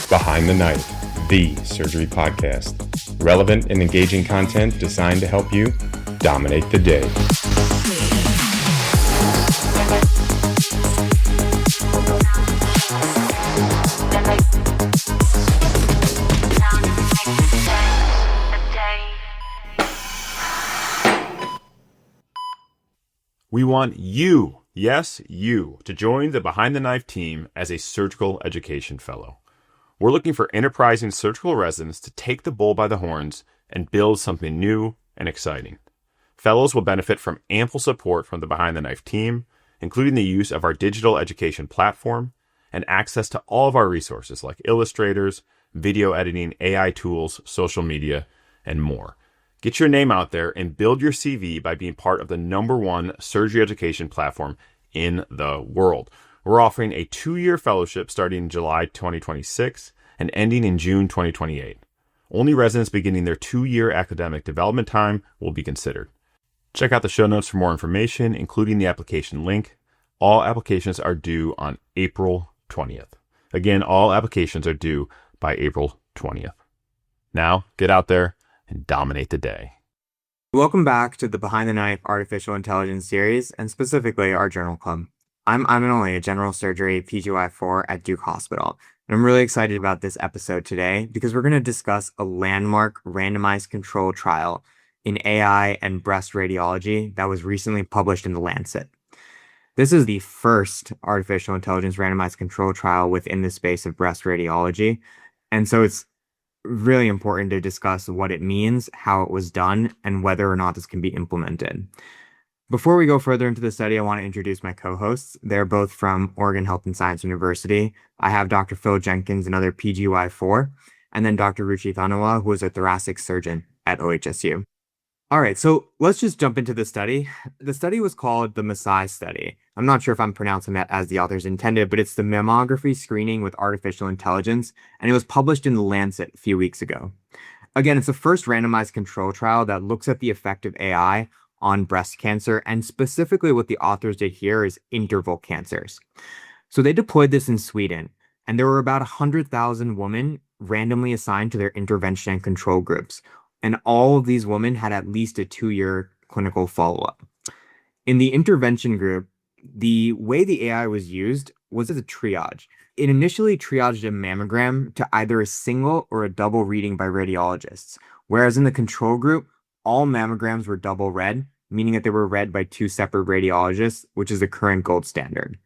Behind the Knife, the surgery podcast. Relevant and engaging content designed to help you dominate the day. We want you, yes, you, to join the Behind the Knife team as a surgical education fellow. We're looking for enterprising surgical residents to take the bull by the horns and build something new and exciting. Fellows will benefit from ample support from the Behind the Knife team, including the use of our digital education platform and access to all of our resources like illustrators, video editing, AI tools, social media, and more. Get your name out there and build your CV by being part of the #1 surgery education platform in the world. We're offering a 2-year fellowship starting in July 2026 and ending in June 2028. Only residents beginning their 2-year academic development time will be considered. Check out the show notes for more information, including the application link. All applications are due on April 20th. Again, all applications are due by April 20th. Now, get out there and dominate the day. Welcome back to the Behind the Knife Artificial Intelligence series, and specifically our journal club. I'm Ayman Ali, a general surgery PGY4 at Duke Hospital, and I'm really excited about this episode today because we're going to discuss a landmark randomized control trial in AI and breast radiology that was recently published in the Lancet. This is the first artificial intelligence randomized control trial within the space of breast radiology, and so it's really important to discuss what it means, how it was done, and whether or not this can be implemented. Before we go further into the study, I want to introduce my co-hosts. They're both from Oregon Health and Science University. I have Dr. Phil Jenkins, another PGY4, and then Dr. Ruchi Thanawala, who is a thoracic surgeon at OHSU. All right, so let's just jump into the study. The study was called the MASAI study. I'm not sure if I'm pronouncing that as the authors intended, but it's the mammography screening with artificial intelligence, and it was published in the Lancet a few weeks ago. Again, it's the first randomized control trial that looks at the effect of AI on breast cancer, and specifically what the authors did here is interval cancers. So they deployed this in Sweden, and there were about 100,000 women randomly assigned to their intervention and control groups. And all of these women had at least a 2-year clinical follow-up. In the intervention group, the way the AI was used was as a triage. It initially triaged a mammogram to either a single or a double reading by radiologists, whereas in the control group, all mammograms were double read, meaning that they were read by 2 separate radiologists, which is the current gold standard.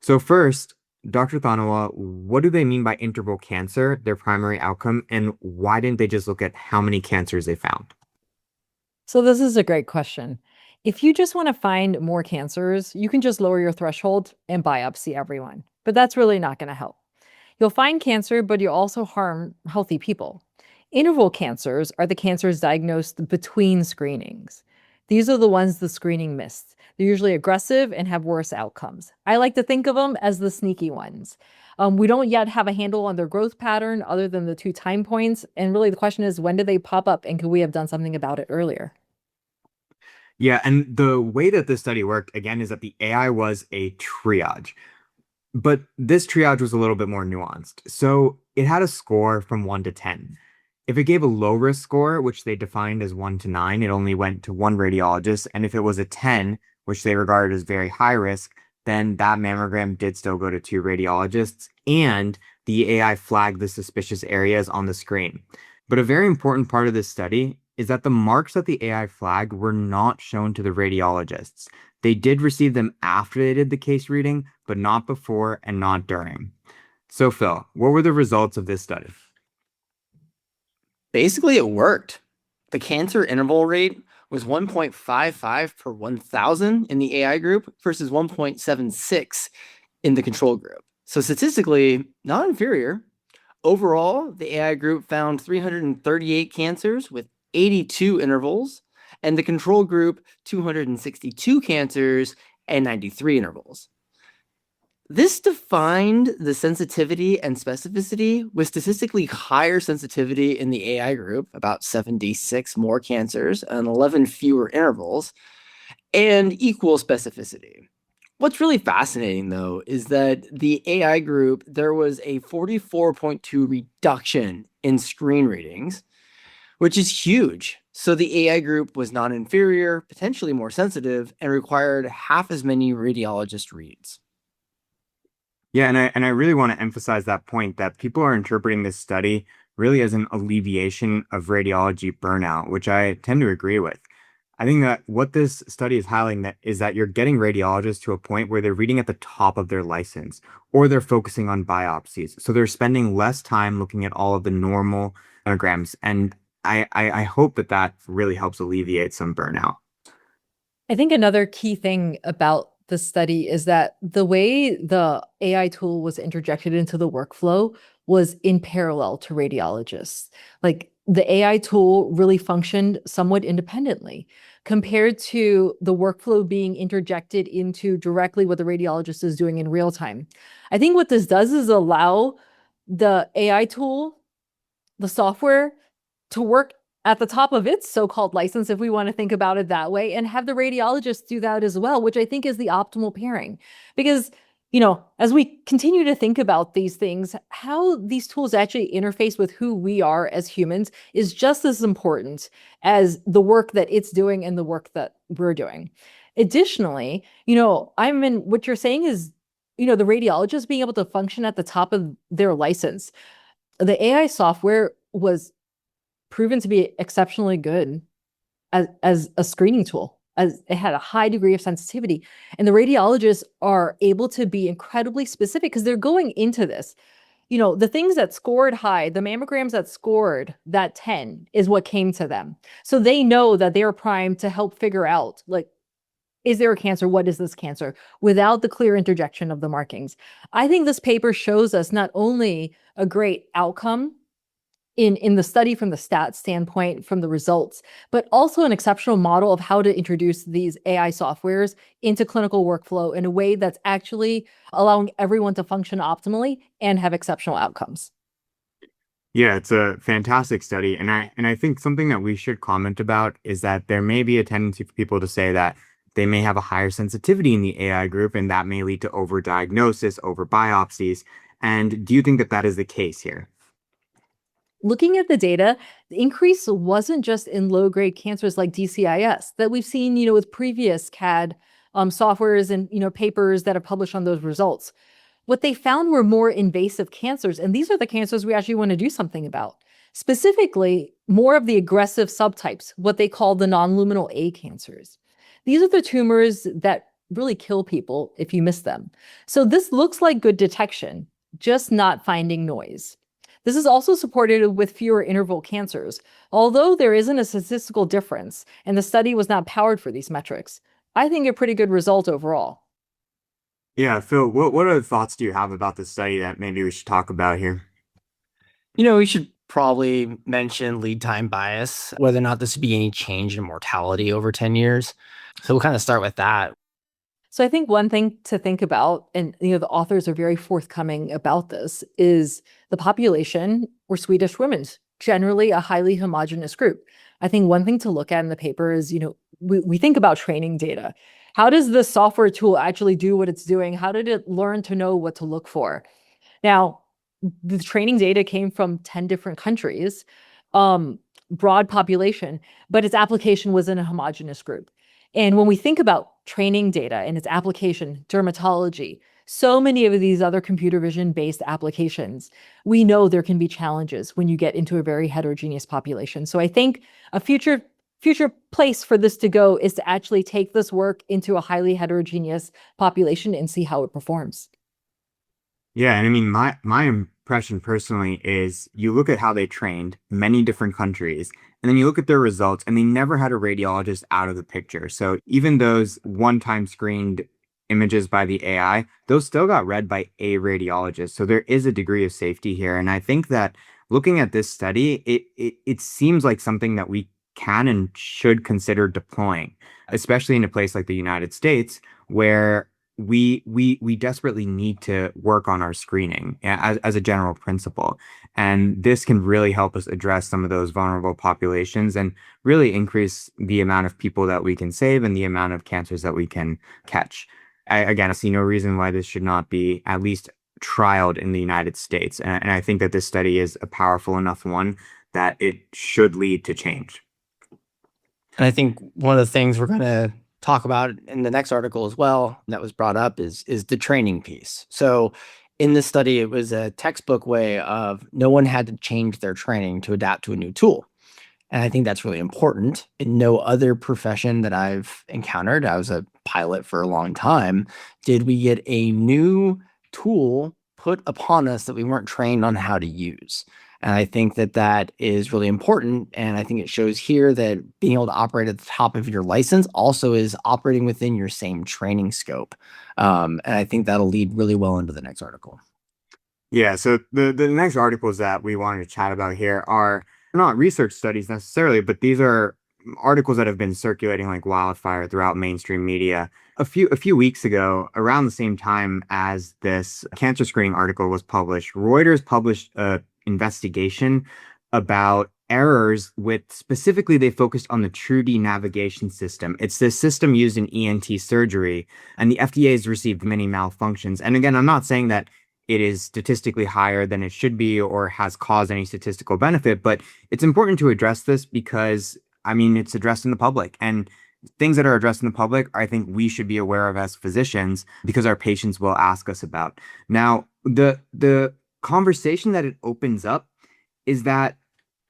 So first, Dr. Thanawala, what do they mean by interval cancer, their primary outcome, and why didn't they just look at how many cancers they found? So this is a great question. If you just want to find more cancers, you can just lower your threshold and biopsy everyone. But that's really not going to help. You'll find cancer, but you'll also harm healthy people. Interval cancers are the cancers diagnosed between screenings. These are the ones the screening missed. They're usually aggressive and have worse outcomes. I like to think of them as the sneaky ones. We don't yet have a handle on their growth pattern other than the 2 time points. And really the question is, when did they pop up and could we have done something about it earlier? Yeah, and the way that this study worked, again, is that the AI was a triage. But this triage was a little bit more nuanced. So it had a score from 1 to 10. If it gave a low risk score, which they defined as 1 to 9, it only went to 1 radiologist. And if it was a 10, which they regarded as very high risk, then that mammogram did still go to 2 radiologists, and the AI flagged the suspicious areas on the screen. But a very important part of this study is that the marks that the AI flagged were not shown to the radiologists. They did receive them after they did the case reading, but not before and not during. So Phil, what were the results of this study? Basically, it worked. The cancer interval rate was 1.55 per 1,000 in the AI group versus 1.76 in the control group. So statistically, not inferior. Overall, the AI group found 338 cancers with 82 intervals, and the control group 262 cancers and 93 intervals. This defined the sensitivity and specificity with statistically higher sensitivity in the AI group, about 76 more cancers and 11 fewer intervals, and equal specificity. What's really fascinating, though, is that the AI group, there was a 44.2 reduction in screen readings, which is huge. So the AI group was non-inferior, potentially more sensitive, and required half as many radiologist reads. Yeah, and I really want to emphasize that point that people are interpreting this study really as an alleviation of radiology burnout, which I tend to agree with. I think that what this study is highlighting that is that you're getting radiologists to a point where they're reading at the top of their license, or they're focusing on biopsies. So they're spending less time looking at all of the normal sonograms. And I hope that that really helps alleviate some burnout. I think another key thing about the study is that the way the AI tool was interjected into the workflow was in parallel to radiologists. Like the AI tool really functioned somewhat independently compared to the workflow being interjected into directly what the radiologist is doing in real time. I think what this does is allow the AI tool, the software, to work at the top of its so-called license, if we want to think about it that way, and have the radiologist do that as well, which I think is the optimal pairing. Because, as we continue to think about these things, how these tools actually interface with who we are as humans is just as important as the work that it's doing and the work that we're doing. Additionally, what you're saying is, the radiologist being able to function at the top of their license. The AI software was proven to be exceptionally good as a screening tool, as it had a high degree of sensitivity. And the radiologists are able to be incredibly specific because they're going into this. The things that scored high, the mammograms that scored that 10 is what came to them. So they know that they're primed to help figure out, like, is there a cancer? What is this cancer? Without the clear interjection of the markings. I think this paper shows us not only a great outcome in the study from the stats standpoint, from the results, but also an exceptional model of how to introduce these AI softwares into clinical workflow in a way that's actually allowing everyone to function optimally and have exceptional outcomes. Yeah, it's a fantastic study. And I think something that we should comment about is that there may be a tendency for people to say that they may have a higher sensitivity in the AI group, and that may lead to overdiagnosis, over biopsies. And do you think that that is the case here? Looking at the data, the increase wasn't just in low-grade cancers like DCIS that we've seen, with previous CAD softwares and, papers that are published on those results. What they found were more invasive cancers, and these are the cancers we actually want to do something about. Specifically, more of the aggressive subtypes, what they call the non-luminal A cancers. These are the tumors that really kill people if you miss them. So this looks like good detection, just not finding noise. This is also supported with fewer interval cancers, although there isn't a statistical difference, and the study was not powered for these metrics. I think a pretty good result overall. Yeah, Phil, what other thoughts do you have about this study that maybe we should talk about here? We should probably mention lead time bias, whether or not this would be any change in mortality over 10 years. So we'll kind of start with that. So I think one thing to think about, and the authors are very forthcoming about this, is the population were Swedish women, generally a highly homogeneous group. I think one thing to look at in the paper is, we think about training data. How does the software tool actually do what it's doing? How did it learn to know what to look for? Now, the training data came from 10 different countries, broad population, but its application was in a homogeneous group. And when we think about training data and its application, dermatology, so many of these other computer vision based applications, we know there can be challenges when you get into a very heterogeneous population. So I think a future place for this to go is to actually take this work into a highly heterogeneous population and see how it performs. Yeah, and I mean, my impression personally is you look at how they trained many different countries, and then you look at their results, and they never had a radiologist out of the picture. So even those one-time screened images by the AI, those still got read by a radiologist. So there is a degree of safety here. And I think that looking at this study, it seems like something that we can and should consider deploying, especially in a place like the United States, where we desperately need to work on our screening as a general principle. And this can really help us address some of those vulnerable populations and really increase the amount of people that we can save and the amount of cancers that we can catch. I see no reason why this should not be at least trialed in the United States. And I think that this study is a powerful enough one that it should lead to change. And I think one of the things we're going to talk about in the next article as well that was brought up is the training piece. So in this study, it was a textbook way of no one had to change their training to adapt to a new tool. And I think that's really important. In no other profession that I've encountered, I was a pilot for a long time, did we get a new tool put upon us that we weren't trained on how to use. And I think that that is really important. And I think it shows here that being able to operate at the top of your license also is operating within your same training scope. And I think that'll lead really well into the next article. Yeah, so the next articles that we wanted to chat about here are not research studies necessarily, but these are articles that have been circulating like wildfire throughout mainstream media. A few weeks ago, around the same time as this cancer screening article was published, Reuters published a investigation about errors with specifically they focused on the TrueD navigation system. It's this system used in ENT surgery, and the FDA has received many malfunctions. And again, I'm not saying that it is statistically higher than it should be or has caused any statistical benefit, but it's important to address this because, I mean, it's addressed in the public, and things that are addressed in the public, I think we should be aware of as physicians because our patients will ask us about. Now, the conversation that it opens up is that,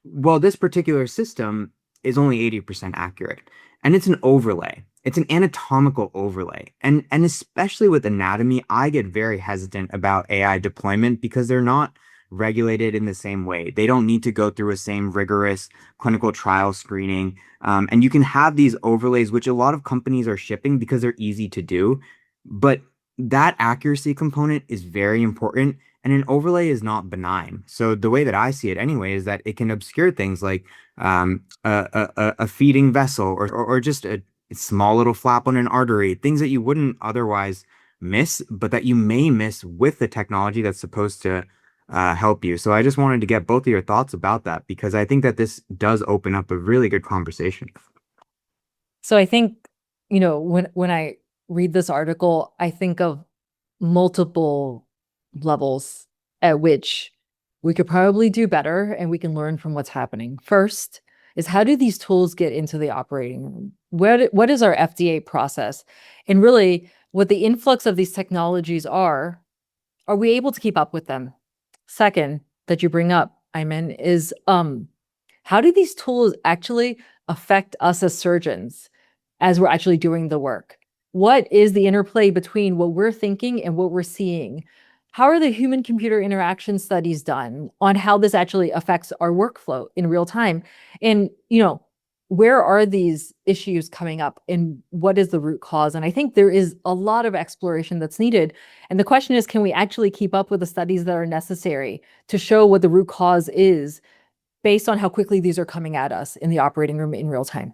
well, this particular system is only 80% accurate, and it's an overlay. It's an anatomical overlay. And especially with anatomy, I get very hesitant about AI deployment because they're not regulated in the same way. They don't need to go through a same rigorous clinical trial screening. And you can have these overlays, which a lot of companies are shipping because they're easy to do. But that accuracy component is very important. And an overlay is not benign. So the way that I see it anyway is that it can obscure things like a feeding vessel or just a small little flap on an artery, things that you wouldn't otherwise miss, but that you may miss with the technology that's supposed to help you. So I just wanted to get both of your thoughts about that because I think that this does open up a really good conversation. So I think, when I read this article, I think of multiple levels at which we could probably do better and we can learn from what's happening. First is, how do these tools get into the operating room? What is our FDA process? And really, what the influx of these technologies are we able to keep up with them? Second, that you bring up, Ayman, is how do these tools actually affect us as surgeons as we're actually doing the work? What is the interplay between what we're thinking and what we're seeing? How are the human-computer interaction studies done on how this actually affects our workflow in real time? And, where are these issues coming up and what is the root cause? And I think there is a lot of exploration that's needed. And the question is, can we actually keep up with the studies that are necessary to show what the root cause is based on how quickly these are coming at us in the operating room in real time?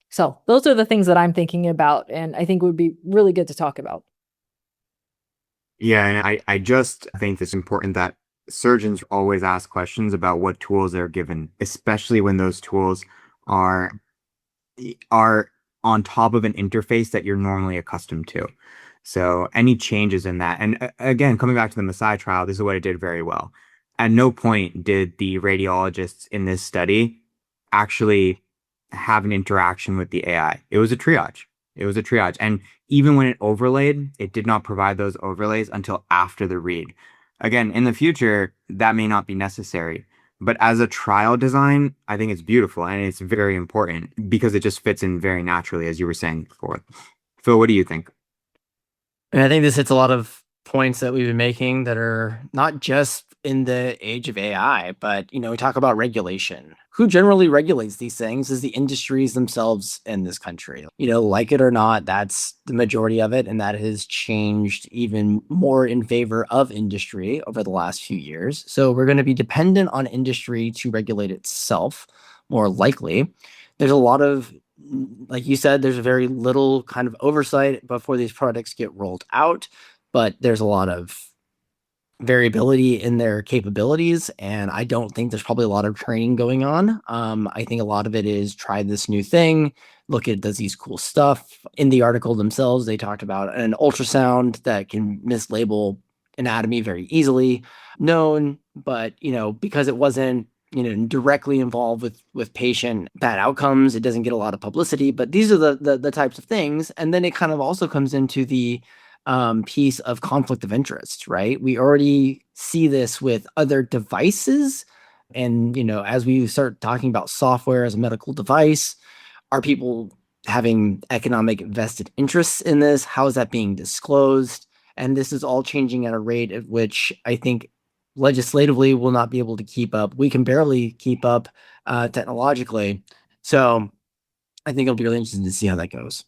So those are the things that I'm thinking about, and I think would be really good to talk about. Yeah, and I just think it's important that surgeons always ask questions about what tools they're given, especially when those tools are on top of an interface that you're normally accustomed to. So any changes in that, and again, coming back to the MASAI trial, this is what it did very well. At no point did the radiologists in this study actually have an interaction with the AI. It was a triage. And even when it overlaid, it did not provide those overlays until after the read. Again, in the future, that may not be necessary. But as a trial design, I think it's beautiful and it's very important because it just fits in very naturally, as you were saying before. Phil, what do you think? And I think this hits a lot of points that we've been making that are not just in the age of AI, but, we talk about regulation. Who generally regulates these things is the industries themselves in this country. Like it or not, that's the majority of it. And that has changed even more in favor of industry over the last few years. So we're going to be dependent on industry to regulate itself, more likely. There's a lot of, like you said, there's very little kind of oversight before these products get rolled out, but there's a lot of variability in their capabilities, and I don't think there's probably a lot of training going on. I think a lot of it is try this new thing, look at does these cool stuff. In the article themselves, they talked about an ultrasound that can mislabel anatomy very easily, known, but because it wasn't directly involved with patient bad outcomes, it doesn't get a lot of publicity. But these are the types of things, and then it kind of also comes into the piece of conflict of interest, right? We already see this with other devices. And, as we start talking about software as a medical device, are people having economic vested interests in this? How is that being disclosed? And this is all changing at a rate at which I think legislatively we'll not be able to keep up. We can barely keep up technologically. So I think it'll be really interesting to see how that goes.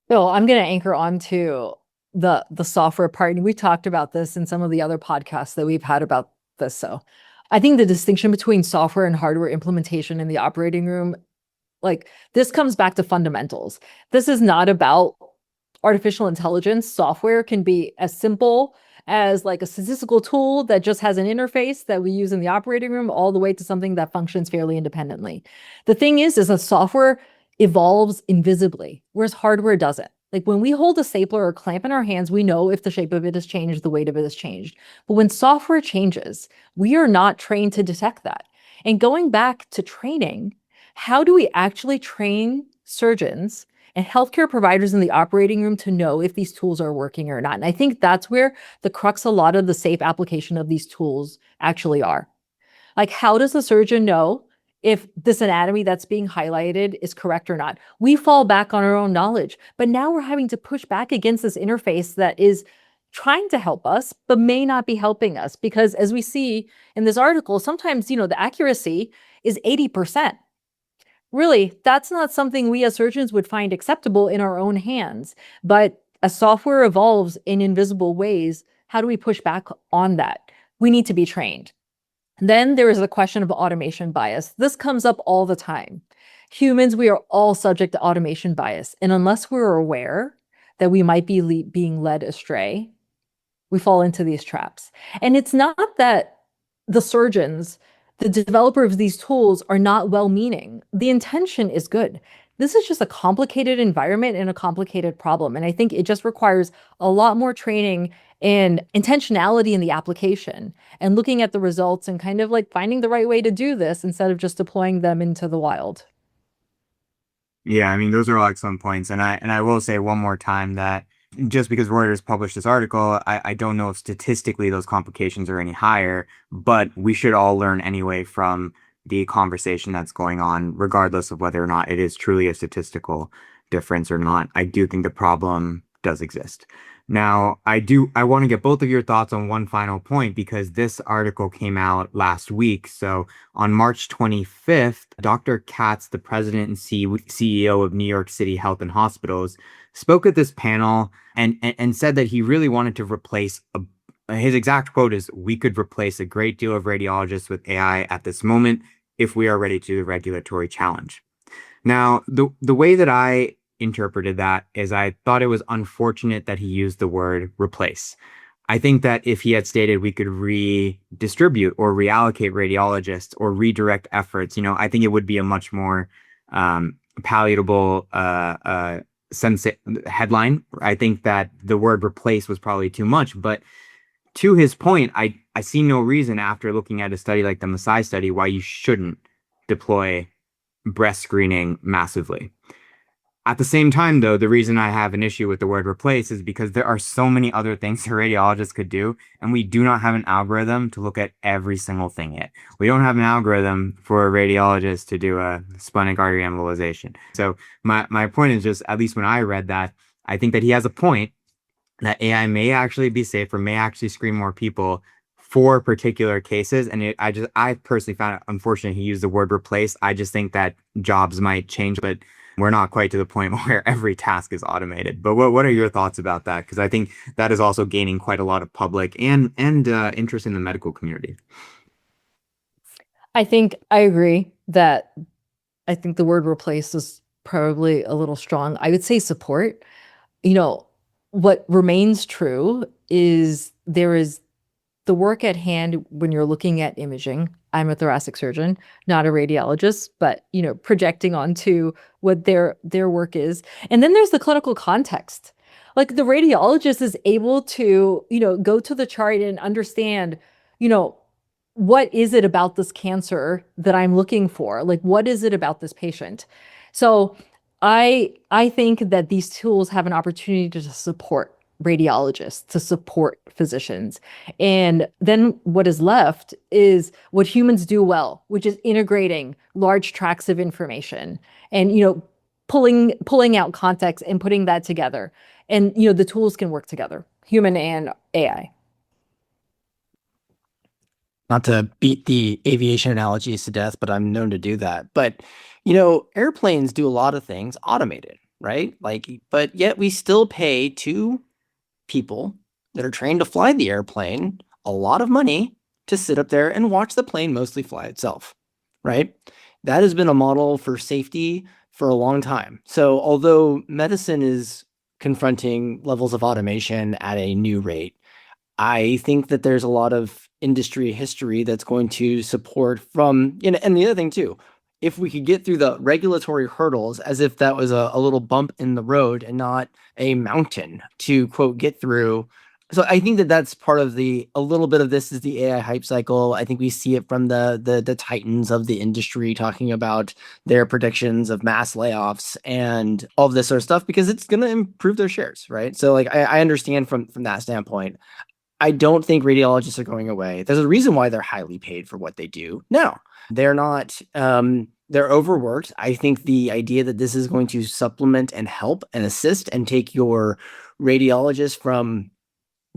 Bill, I'm going to anchor onto the software part. And we talked about this in some of the other podcasts that we've had about this. So I think the distinction between software and hardware implementation in the operating room, like this comes back to fundamentals. This is not about artificial intelligence. Software can be as simple as like a statistical tool that just has an interface that we use in the operating room, all the way to something that functions fairly independently. The thing is that software evolves invisibly, whereas hardware doesn't. Like when we hold a stapler or clamp in our hands, we know if the shape of it has changed, the weight of it has changed. But when software changes, we are not trained to detect that. And going back to training, how do we actually train surgeons and healthcare providers in the operating room to know if these tools are working or not? And I think that's where the crux, a lot of the safe application of these tools actually are. Like, how does the surgeon know if this anatomy that's being highlighted is correct or not? We fall back on our own knowledge, but now we're having to push back against this interface that is trying to help us, but may not be helping us. Because as we see in this article, sometimes, the accuracy is 80%. Really, that's not something we as surgeons would find acceptable in our own hands. But as software evolves in invisible ways, how do we push back on that? We need to be trained. Then there is the question of automation bias. This comes up all the time. Humans, we are all subject to automation bias. And unless we're aware that we might be being led astray, we fall into these traps. And it's not that the surgeons, the developer of these tools, are not well-meaning. The intention is good. This is just a complicated environment and a complicated problem. And I think it just requires a lot more training and intentionality in the application and looking at the results and kind of like finding the right way to do this instead of just deploying them into the wild. Yeah, I mean, those are all excellent points. And I will say one more time that just because Reuters published this article, I don't know if statistically those complications are any higher, but we should all learn anyway from the conversation that's going on, regardless of whether or not it is truly a statistical difference or not. I do think the problem does exist. Now, I want to get both of your thoughts on one final point, because this article came out last week. So on March 25th, Dr. Katz, the president and CEO of New York City Health and Hospitals, spoke at this panel and said that he really wanted to replace his exact quote is, "We could replace a great deal of radiologists with AI at this moment if we are ready to do the regulatory challenge." Now, the way that I interpreted that is I thought it was unfortunate that he used the word replace. I think that if he had stated we could redistribute or reallocate radiologists or redirect efforts, I think it would be a much more palatable headline. I think that the word replace was probably too much, but to his point, I see no reason after looking at a study like the MASAI study why you shouldn't deploy breast screening massively. At the same time, though, the reason I have an issue with the word replace is because there are so many other things a radiologist could do, and we do not have an algorithm to look at every single thing yet. We don't have an algorithm for a radiologist to do a splenic artery embolization. So my point is just, at least when I read that, I think that he has a point that AI may actually be safer, may actually screen more people for particular cases. And I personally found it unfortunate he used the word replace. I just think that jobs might change, but we're not quite to the point where every task is automated. But what are your thoughts about that? Because I think that is also gaining quite a lot of public and interest in the medical community. I think I agree that I think the word replace is probably a little strong. I would say support. What remains true is there is the work at hand when you're looking at imaging. I'm a thoracic surgeon, not a radiologist, but projecting onto what their work is. And then there's the clinical context. Like the radiologist is able to, go to the chart and understand, what is it about this cancer that I'm looking for? Like, what is it about this patient? So I think that these tools have an opportunity to support radiologists, to support physicians. And then what is left is what humans do well, which is integrating large tracts of information and, pulling out context and putting that together. And, the tools can work together, human and AI. Not to beat the aviation analogies to death, but I'm known to do that. But, airplanes do a lot of things automated, right? But yet we still pay two people that are trained to fly the airplane a lot of money to sit up there and watch the plane mostly fly itself, right? That has been a model for safety for a long time. So although medicine is confronting levels of automation at a new rate, I think that there's a lot of industry history that's going to support and the other thing too, if we could get through the regulatory hurdles as if that was a little bump in the road and not a mountain to quote get through. So I think that that's part of a little bit of this is the AI hype cycle. I think we see it from the titans of the industry talking about their predictions of mass layoffs and all of this sort of stuff because it's going to improve their shares, right? So I understand from that standpoint. I don't think radiologists are going away. There's a reason why they're highly paid for what they do. No, they're not. They're overworked. I think the idea that this is going to supplement and help and assist and take your radiologist from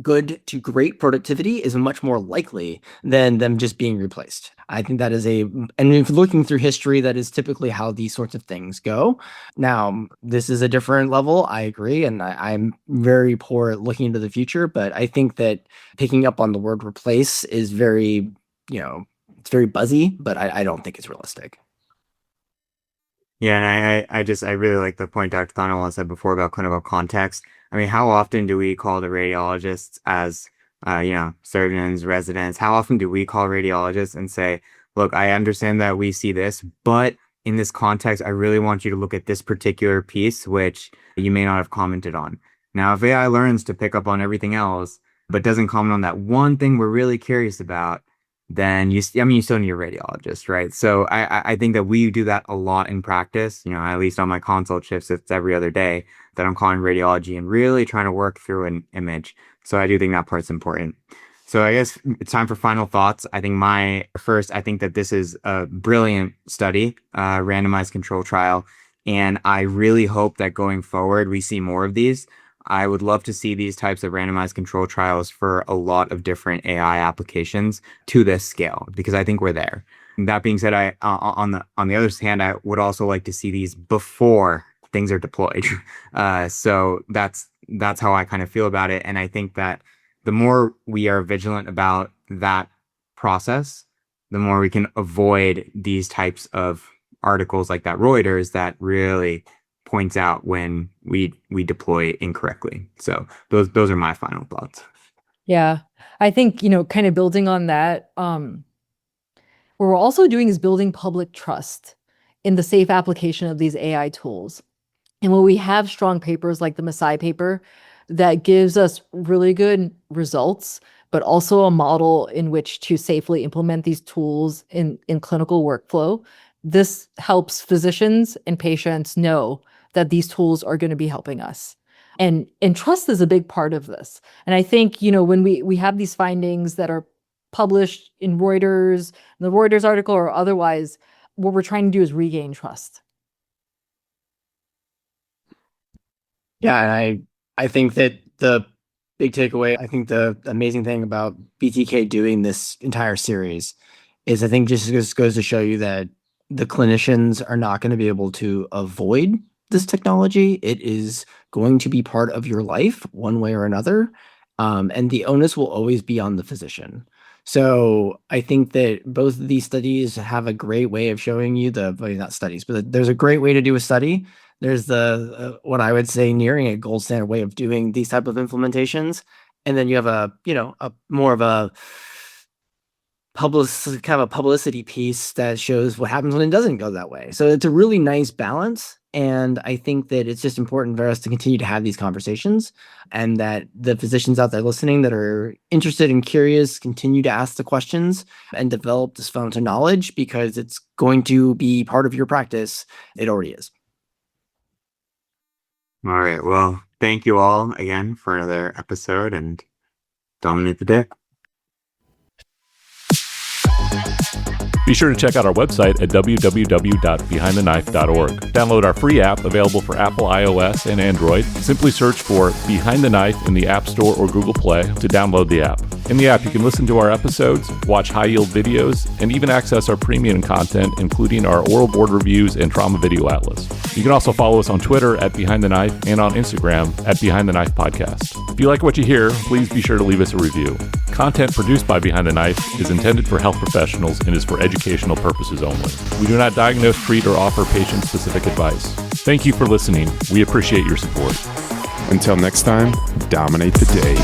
good to great productivity is much more likely than them just being replaced. I think that is and if looking through history, that is typically how these sorts of things go. Now, this is a different level. I agree. And I'm very poor at looking into the future, but I think that picking up on the word replace is very, it's very buzzy, but I don't think it's realistic. Yeah, and I really like the point Dr. Thanawala said before about clinical context. I mean, how often do we call the radiologists as, surgeons, residents? How often do we call radiologists and say, look, I understand that we see this, but in this context, I really want you to look at this particular piece, which you may not have commented on. Now, if AI learns to pick up on everything else, but doesn't comment on that one thing we're really curious about, then you still need a radiologist, right? So I think that we do that a lot in practice. At least on my consult shifts, it's every other day that I'm calling radiology and really trying to work through an image. So I do think that part's important. So I guess it's time for final thoughts. I think I think that this is a brilliant study, randomized control trial. And I really hope that going forward, we see more of these. I would love to see these types of randomized control trials for a lot of different AI applications to this scale, because I think we're there. That being said, on the other hand, I would also like to see these before things are deployed. So that's how I kind of feel about it. And I think that the more we are vigilant about that process, the more we can avoid these types of articles like that Reuters that really points out when we deploy incorrectly. So those are my final thoughts. Yeah. I think, kind of building on that, what we're also doing is building public trust in the safe application of these AI tools. And when we have strong papers like the MASAI paper that gives us really good results, but also a model in which to safely implement these tools in clinical workflow, this helps physicians and patients know that these tools are going to be helping us. And trust is a big part of this. And I think, when we have these findings that are published in Reuters, the Reuters article or otherwise, what we're trying to do is regain trust. Yeah, and I think that the big takeaway, I think the amazing thing about BTK doing this entire series is I think just goes to show you that the clinicians are not going to be able to avoid this technology. It is going to be part of your life one way or another. And the onus will always be on the physician. So I think that both of these studies have a great way of showing you not studies, but there's a great way to do a study. There's what I would say nearing a gold standard way of doing these type of implementations. and then you have a more of a publicity piece that shows what happens when it doesn't go that way. So it's a really nice balance. And I think that it's just important for us to continue to have these conversations, and that the physicians out there listening that are interested and curious continue to ask the questions and develop this fountain of knowledge, because it's going to be part of your practice. It already is. All right. Well, thank you all again for another episode, and dominate the day. Be sure to check out our website at www.behindtheknife.org. Download our free app available for Apple, iOS, and Android. Simply search for Behind the Knife in the App Store or Google Play to download the app. In the app, you can listen to our episodes, watch high-yield videos, and even access our premium content, including our oral board reviews and trauma video atlas. You can also follow us on Twitter at Behind the Knife and on Instagram at Behind the Knife Podcast. If you like what you hear, please be sure to leave us a review. Content produced by Behind the Knife is intended for health professionals and is for educational purposes only. We do not diagnose, treat, or offer patient-specific advice. Thank you for listening. We appreciate your support. Until next time, dominate the day.